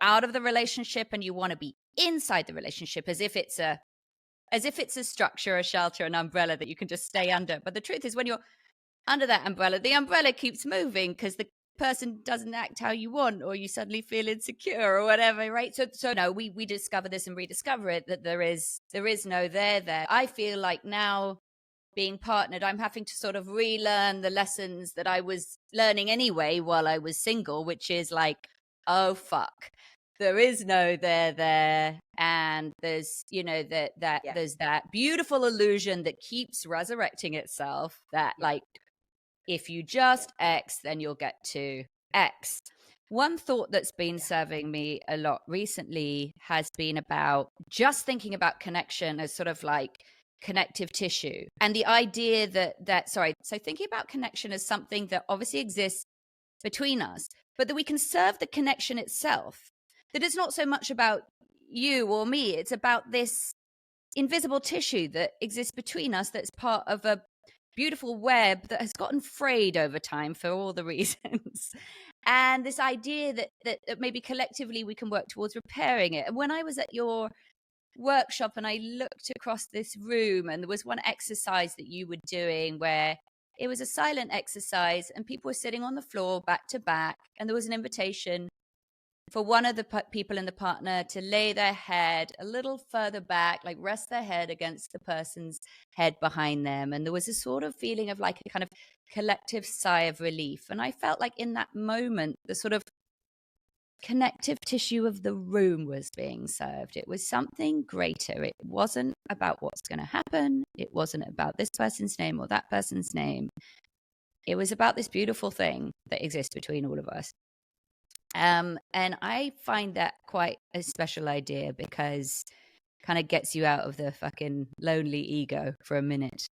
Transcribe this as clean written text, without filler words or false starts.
out of the relationship and you want to be inside the relationship as if it's a structure, a shelter, an umbrella that you can just stay under. But the truth is, when you're under that umbrella, the umbrella keeps moving because the person doesn't act how you want, or you suddenly feel insecure or whatever, right? So no, we discover this and rediscover it, that there is no there. I feel like now, being partnered, I'm having to sort of relearn the lessons that I was learning anyway while I was single, which is like, oh fuck, there is no there, and there's that Yeah. there's that beautiful illusion that keeps resurrecting itself, that Yeah. like, if you just X, then you'll get to X. One thought that's been Yeah. serving me a lot recently has been about just thinking about connection as sort of like connective tissue, and the idea so thinking about connection as something that obviously exists between us, but that we can serve the connection itself. That it's not so much about you or me, it's about this invisible tissue that exists between us, that's part of a beautiful web that has gotten frayed over time for all the reasons. And this idea that maybe collectively we can work towards repairing it. And when I was at your workshop and I looked across this room, and there was one exercise that you were doing where it was a silent exercise and people were sitting on the floor back to back, and there was an invitation for one of the people in the partner to lay their head a little further back, like rest their head against the person's head behind them. And there was a sort of feeling of like a kind of collective sigh of relief. And I felt like in that moment, the sort of connective tissue of the room was being served. It was something greater. It wasn't about what's going to happen. It wasn't about this person's name or that person's name. It was about this beautiful thing that exists between all of us. And I find that quite a special idea, because kind of gets you out of the fucking lonely ego for a minute.